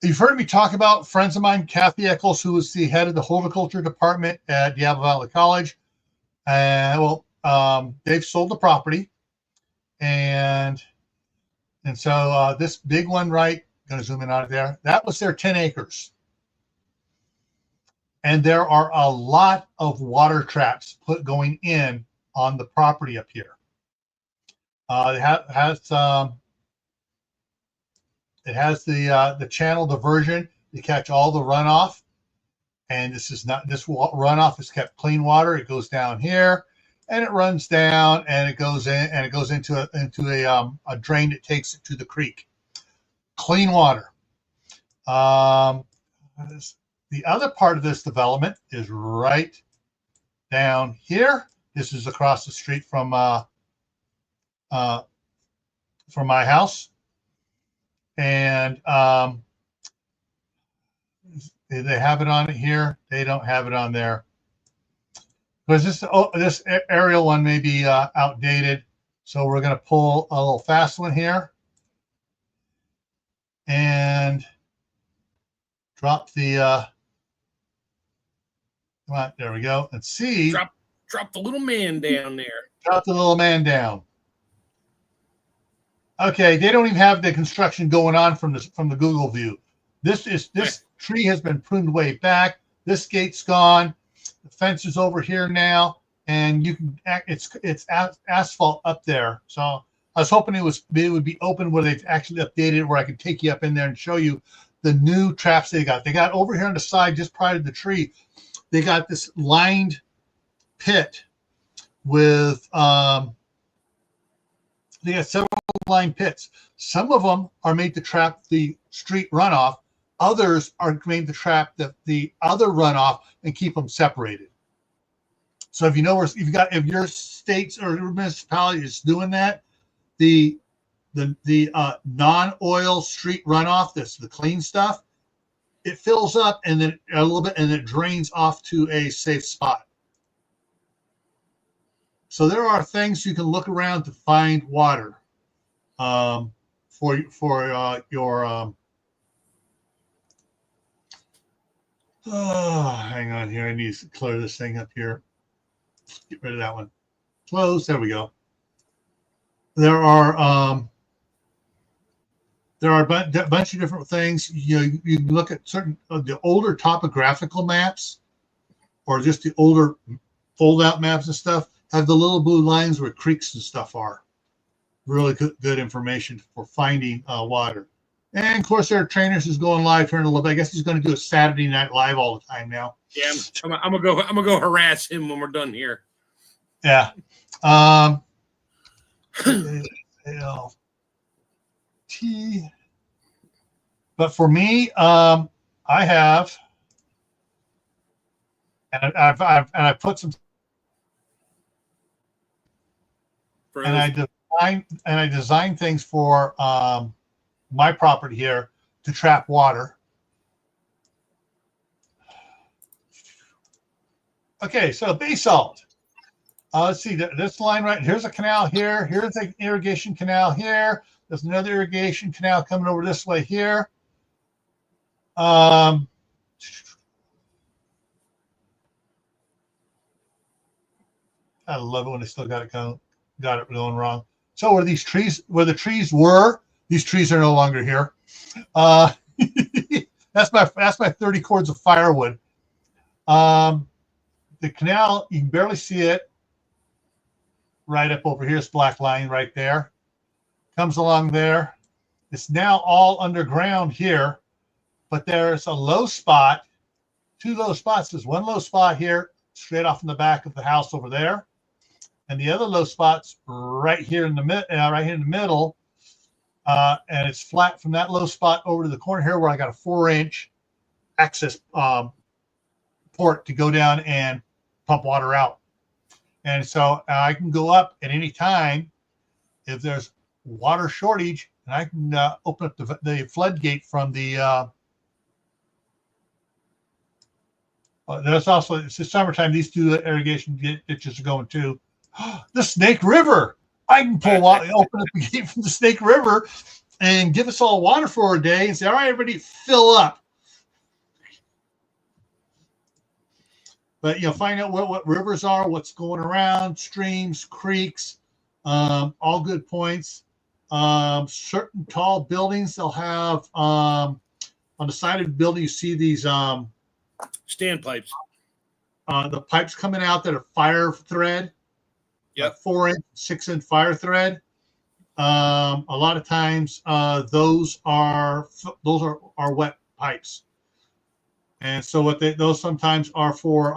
you've heard me talk about friends of mine, Kathy Eccles, who is the head of the horticulture department at Diablo Valley College. They've sold the property. And so this big one, right, going to zoom in out of there, that was their 10 acres. And there are a lot of water traps going in on the property up here. It has the channel diversion to catch all the runoff, and this runoff is kept clean water. It goes down here, and it runs down, and it goes in, and it goes into a drain that takes it to the creek. Clean water. The other part of this development is right down here. This is across the street from my house. And they have it on it here. They don't have it on there. Because this aerial one may be outdated. So we're going to pull a little fast one here. And drop the, come on, there we go. Let's see. Drop the little man down there. Drop the little man down. Okay, they don't even have the construction going on from the Google view. This tree has been pruned way back. This gate's gone. The fence is over here now, and you can it's asphalt up there. So I was hoping it would be open where they've actually updated it, where I could take you up in there and show you the new traps they got. They got over here on the side, just prior to the tree, they got this lined pit with they got several lined pits. Some of them are made to trap the street runoff. Others are made to trap the other runoff and keep them separated. So if you know where if your states or your municipality is doing that, the non-oil street runoff, that's the clean stuff, it fills up and then a little bit and it drains off to a safe spot. So there are things you can look around to find water for your hang on here. I need to clear this thing up here. Get rid of that one. Close. There we go. There are a bunch of different things. You can look at certain the older topographical maps, or just the older fold-out maps and stuff. Have the little blue lines where creeks and stuff are. Really good information for finding water. And of course, our trainers is going live here in a little bit. I guess he's going to do a Saturday Night Live all the time now. Yeah, I'm gonna go harass him when we're done here. Yeah. But for me, I have, and I've put some, and I designed things for my property here to trap water. Okay, so basalt. Let's see, this line right here's a canal here. Here's an irrigation canal here. There's another irrigation canal coming over this way here. I love it when they still got it going wrong. So where these trees, where the trees were, these trees are no longer here. That's my 30 cords of firewood. The canal, you can barely see it. Right up over here, it's black line right there. Comes along there. It's now all underground here, but there's a low spot, two low spots. There's one low spot here, straight off in the back of the house over there, and the other low spot's right here in the middle. And it's flat from that low spot over to the corner here, where I got a 4-inch access port to go down and pump water out. And so I can go up at any time if there's water shortage, and I can open up the floodgate from the. There's also, it's the summertime. These two irrigation ditches are going too. The Snake River. I can pull water, open up the gate from the Snake River, and give us all water for a day, and say, "All right, everybody, fill up." But find out what rivers are, what's going around, streams, creeks, all good points. Certain tall buildings, they'll have on the side of the building, you see these stand pipes. The pipes coming out that are fire thread. Yep. 4-inch, 6-inch fire thread. A lot of times those are wet pipes. And so those sometimes are for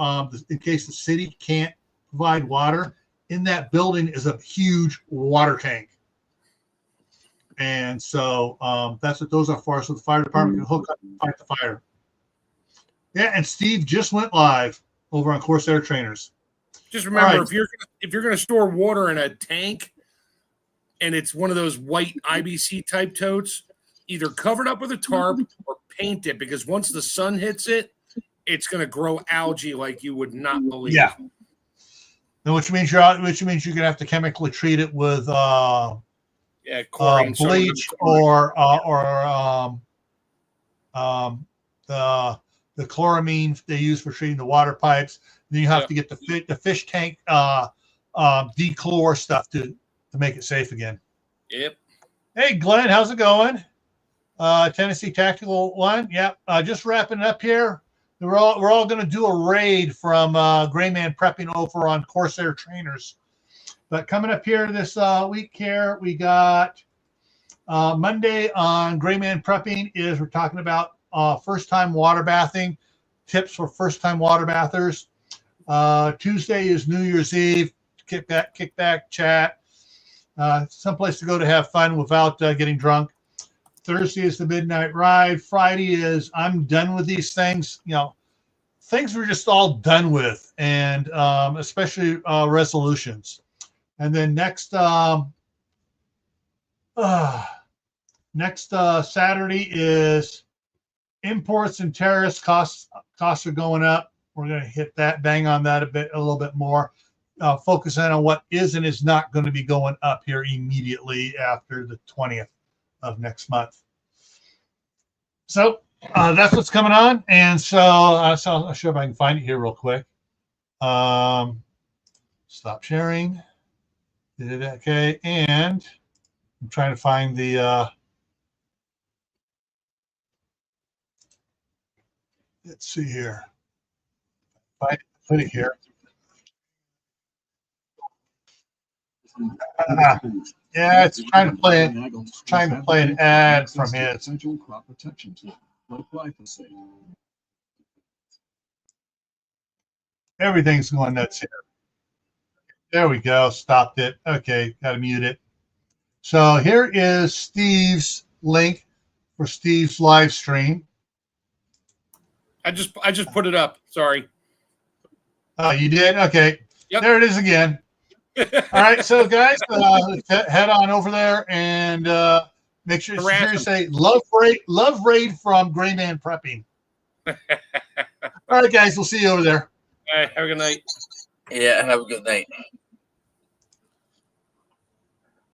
in case the city can't provide water. In that building is a huge water tank, and so that's what those are for. So the fire department can hook up and fight the fire. Yeah, and Steve just went live over on Corsair Trainers. Just remember, if you're going to store water in a tank, and it's one of those white IBC type totes, either cover it up with a tarp or paint it, because once the sun hits it, it's going to grow algae like you would not believe. Yeah. Which means you're going to have to chemically treat it with bleach or the chloramine they use for treating the water pipes. Then you have to get the fish tank dechlor stuff to make it safe again. Yep. Hey, Glenn, how's it going? Tennessee Tactical One. Yep. Just wrapping up here. We're all going to do a raid from Gray Man Prepping over on Corsair Trainers. But coming up here this week here, we got Monday on Gray Man Prepping is we're talking about first-time water bathing, tips for first-time water bathers. Tuesday is New Year's Eve, kickback chat. Someplace to go to have fun without getting drunk. Thursday is the midnight ride. Friday is I'm done with these things. You know, things we're just all done with, and especially resolutions. And then next Saturday is imports and tariffs. Costs are going up. We're going to hit that, bang on that a little bit more. Focusing on what is and is not going to be going up here immediately after the 20th of next month. So that's what's coming on. And so I'll show if I can find it here real quick. Stop sharing. Did it okay. And I'm trying to find the let's see here. Put it here. Yeah, it's trying to play an ad from his. Everything's going nuts here. There we go. Stopped it. Okay, got to mute it. So here is Steve's link for Steve's live stream. I just put it up. Sorry. Oh, you did? Okay. Yep. There it is again. All right, so guys, head on over there and make sure you say love raid from Gray Man Prepping. All right, guys, we'll see you over there. All right, have a good night. Yeah, have a good night.